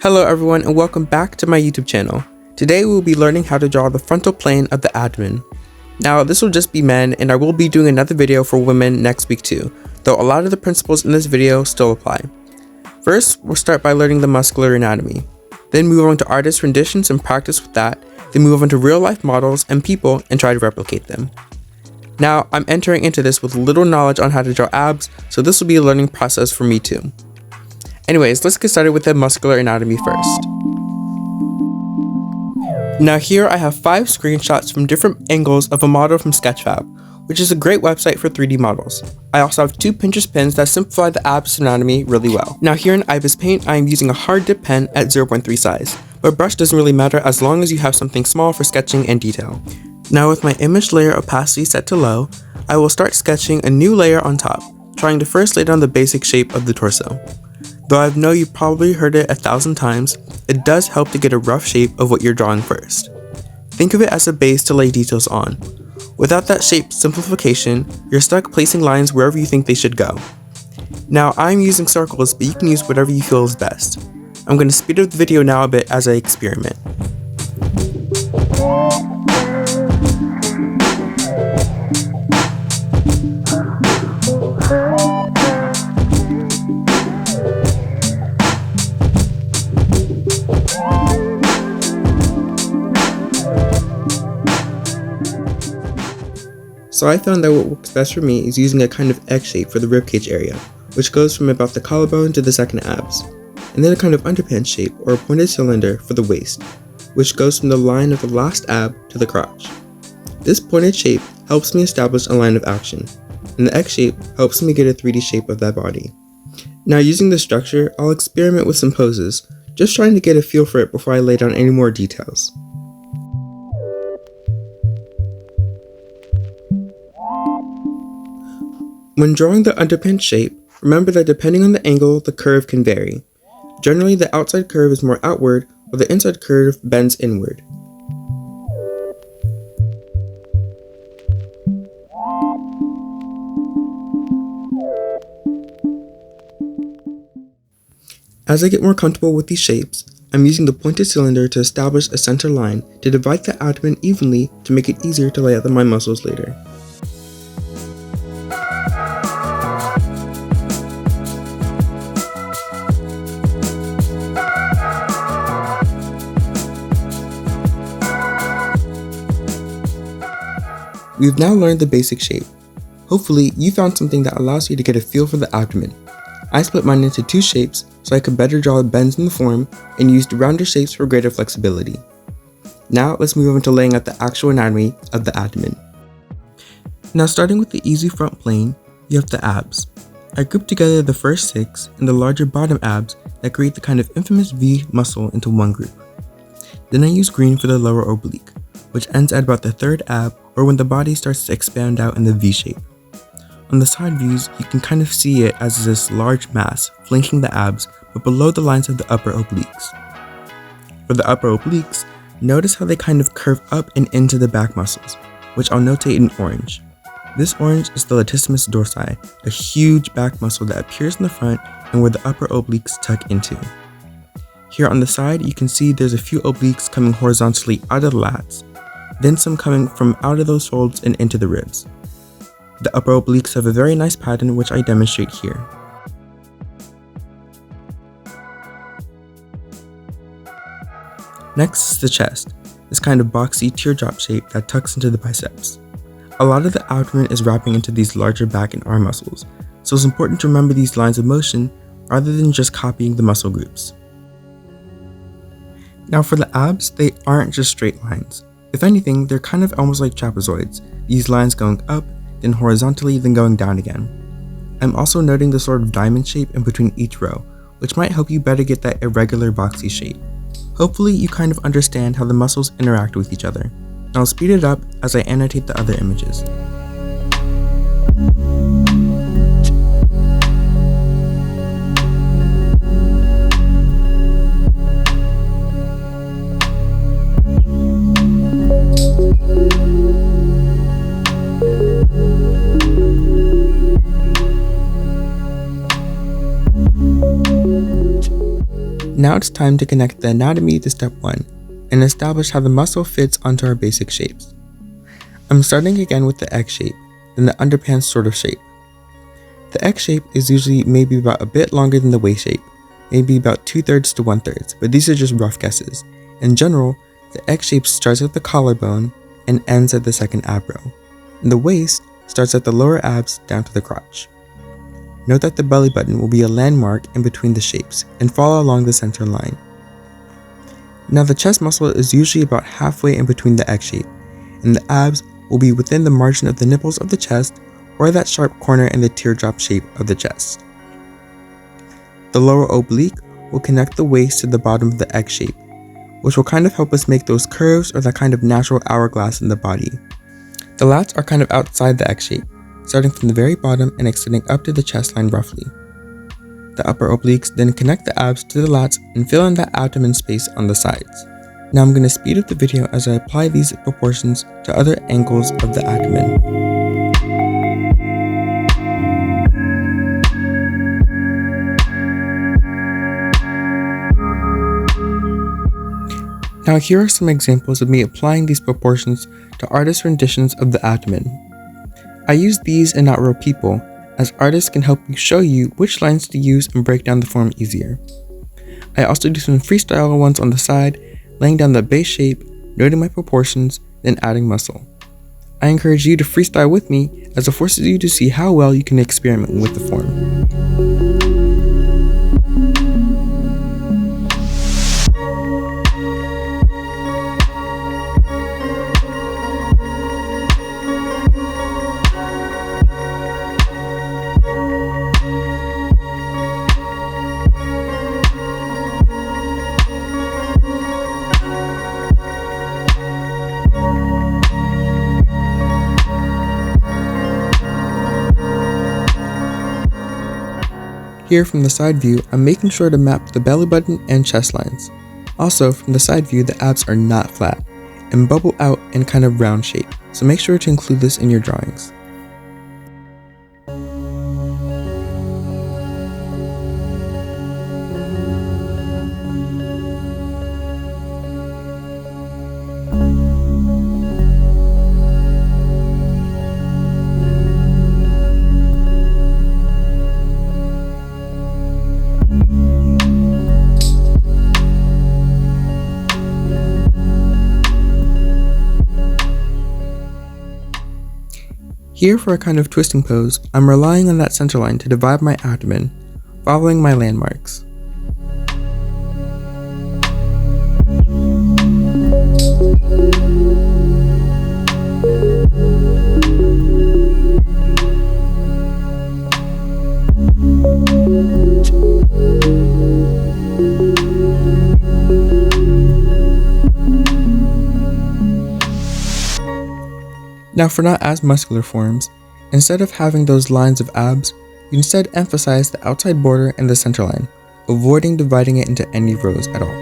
Hello everyone and welcome back to my YouTube channel. Today we will be learning how to draw the frontal plane of the abdomen. Now this will just be men and I will be doing another video for women next week too, though a lot of the principles in this video still apply. First, we'll start by learning the muscular anatomy. Then move on to artist renditions and practice with that, then move on to real life models and people and try to replicate them. Now, I'm entering into this with little knowledge on how to draw abs, so this will be a learning process for me too. Anyways, let's get started with the muscular anatomy first. Now here I have 5 screenshots from different angles of a model from sketchfab, which is a great website for 3D models. I also have 2 Pinterest pins that simplify the abs anatomy really well. Now here in Ibis Paint, I am using a hard dip pen at 0.3 size, but brush doesn't really matter as long as you have something small for sketching and detail. Now with my image layer opacity set to low, I will start sketching a new layer on top, trying to first lay down the basic shape of the torso. Though I know you've probably heard it 1,000 times, it does help to get a rough shape of what you're drawing first. Think of it as a base to lay details on. Without that shape simplification, you're stuck placing lines wherever you think they should go. Now I'm using circles, but you can use whatever you feel is best. I'm going to speed up the video now a bit as I experiment. So I found that what works best for me is using a kind of X shape for the ribcage area, which goes from about the collarbone to the second abs, and then a kind of underpants shape or a pointed cylinder for the waist, which goes from the line of the last ab to the crotch. This pointed shape helps me establish a line of action, and the X shape helps me get a 3D shape of that body. Now using this structure, I'll experiment with some poses, just trying to get a feel for it before I lay down any more details. When drawing the underpants shape, remember that depending on the angle, the curve can vary. Generally, the outside curve is more outward, while the inside curve bends inward. As I get more comfortable with these shapes, I'm using the pointed cylinder to establish a center line to divide the abdomen evenly to make it easier to lay out my muscles later. We've now learned the basic shape. Hopefully, you found something that allows you to get a feel for the abdomen. I split mine into 2 shapes so I could better draw bends in the form and used rounder shapes for greater flexibility. Now let's move on to laying out the actual anatomy of the abdomen. Now starting with the easy front plane, you have the abs. I grouped together the first 6 and the larger bottom abs that create the kind of infamous V muscle into one group. Then I use green for the lower oblique, which ends at about the 3rd ab or when the body starts to expand out in the V shape. On the side views, you can kind of see it as this large mass flanking the abs but below the lines of the upper obliques. For the upper obliques, notice how they kind of curve up and into the back muscles, which I'll notate in orange. This orange is the latissimus dorsi, a huge back muscle that appears in the front and where the upper obliques tuck into. Here on the side, you can see there's a few obliques coming horizontally out of the lats, then some coming from out of those folds and into the ribs. The upper obliques have a very nice pattern which I demonstrate here. Next is the chest, this kind of boxy teardrop shape that tucks into the biceps. A lot of the abdomen is wrapping into these larger back and arm muscles, so it's important to remember these lines of motion rather than just copying the muscle groups. Now for the abs, they aren't just straight lines. If anything, they're kind of almost like trapezoids, these lines going up, then horizontally, then going down again. I'm also noting the sort of diamond shape in between each row, which might help you better get that irregular boxy shape. Hopefully you kind of understand how the muscles interact with each other. I'll speed it up as I annotate the other images. Now it's time to connect the anatomy to step 1 and establish how the muscle fits onto our basic shapes. I'm starting again with the egg shape, then the underpants sort of shape. The egg shape is usually maybe about a bit longer than the waist shape, maybe about 2/3 to 1/3, but these are just rough guesses. In general, the egg shape starts at the collarbone and ends at the second ab row, and the waist starts at the lower abs down to the crotch. Note that the belly button will be a landmark in between the shapes and follow along the center line. Now the chest muscle is usually about halfway in between the egg shape, and the abs will be within the margin of the nipples of the chest or that sharp corner in the teardrop shape of the chest. The lower oblique will connect the waist to the bottom of the egg shape, which will kind of help us make those curves or that kind of natural hourglass in the body. The lats are kind of outside the egg shape, starting from the very bottom and extending up to the chest line roughly. The upper obliques then connect the abs to the lats and fill in that abdomen space on the sides. Now I'm going to speed up the video as I apply these proportions to other angles of the abdomen. Now here are some examples of me applying these proportions to artist renditions of the abdomen. I use these and not real people, as artists can help you show you which lines to use and break down the form easier. I also do some freestyle ones on the side, laying down the base shape, noting my proportions, then adding muscle. I encourage you to freestyle with me as it forces you to see how well you can experiment with the form. Here from the side view, I'm making sure to map the belly button and chest lines. Also, from the side view, the abs are not flat and bubble out in kind of round shape, so make sure to include this in your drawings. Here for a kind of twisting pose, I'm relying on that center line to divide my abdomen, following my landmarks. Now for not as muscular forms, instead of having those lines of abs, you instead emphasize the outside border and the center line, avoiding dividing it into any rows at all.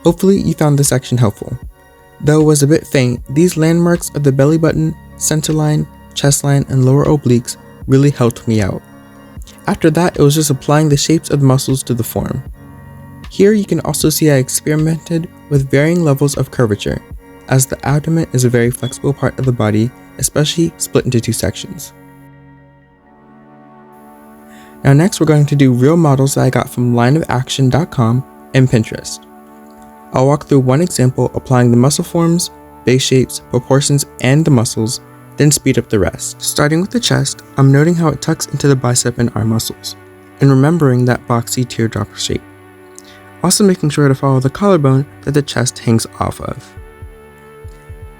Hopefully you found this section helpful. Though it was a bit faint, these landmarks of the belly button, centerline, chest line, and lower obliques really helped me out. After that, it was just applying the shapes of the muscles to the form. Here you can also see I experimented with varying levels of curvature, as the abdomen is a very flexible part of the body, especially split into two sections. Now next we're going to do real models that I got from lineofaction.com and Pinterest. I'll walk through one example applying the muscle forms, base shapes, proportions, and the muscles, then speed up the rest. Starting with the chest, I'm noting how it tucks into the bicep and arm muscles, and remembering that boxy teardrop shape. Also making sure to follow the collarbone that the chest hangs off of.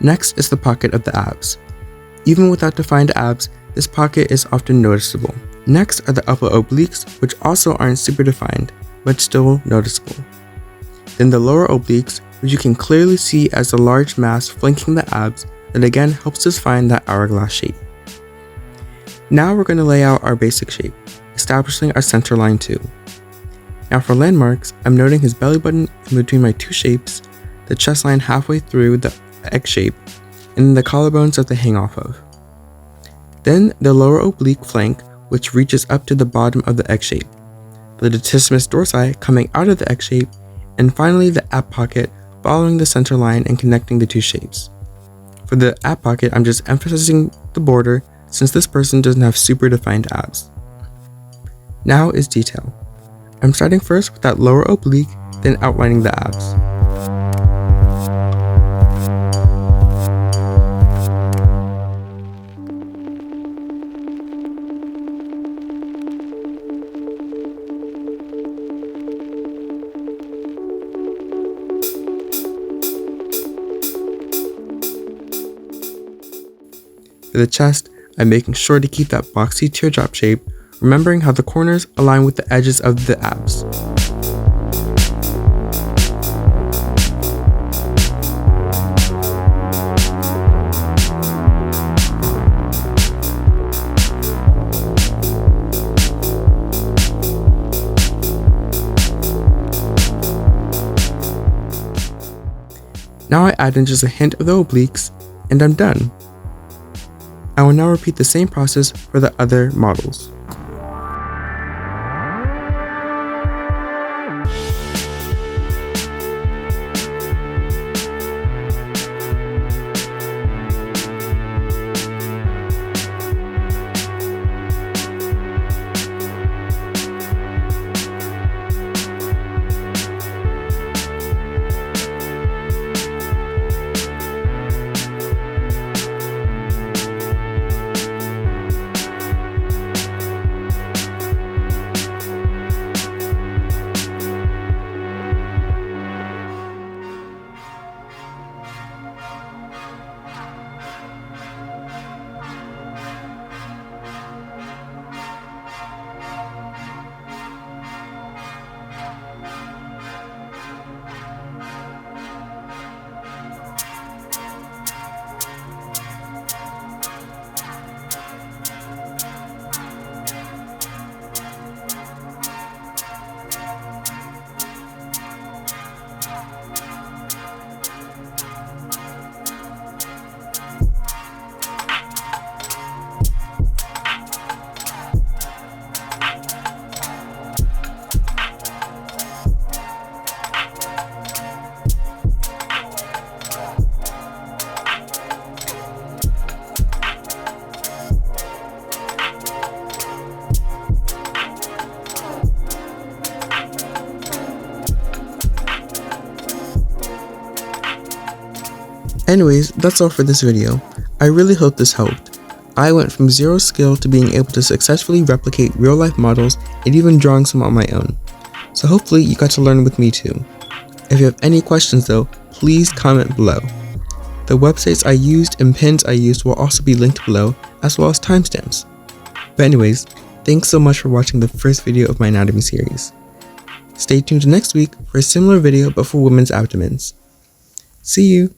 Next is the pocket of the abs. Even without defined abs, this pocket is often noticeable. Next are the upper obliques, which also aren't super defined, but still noticeable. Then the lower obliques, which you can clearly see as a large mass flanking the abs that again helps us find that hourglass shape. Now we're going to lay out our basic shape, establishing our center line too. Now for landmarks, I'm noting his belly button in between my two shapes, the chest line halfway through the egg shape, and then the collarbones that they hang off of. Then the lower oblique flank, which reaches up to the bottom of the egg shape, the latissimus dorsi coming out of the egg shape, and finally the ab pocket following the center line and connecting the two shapes. For the ab pocket, I'm just emphasizing the border since this person doesn't have super defined abs. Now is detail. I'm starting first with that lower oblique, then outlining the abs. For the chest, I'm making sure to keep that boxy teardrop shape, remembering how the corners align with the edges of the abs. Now I add in just a hint of the obliques, and I'm done. I will now repeat the same process for the other models. Anyways, that's all for this video. I really hope this helped. I went from zero skill to being able to successfully replicate real life models and even drawing some on my own. So hopefully you got to learn with me too. If you have any questions though, please comment below. The websites I used and pins I used will also be linked below, as well as timestamps. But anyways, thanks so much for watching the first video of my anatomy series. Stay tuned next week for a similar video but for women's abdomens. See you!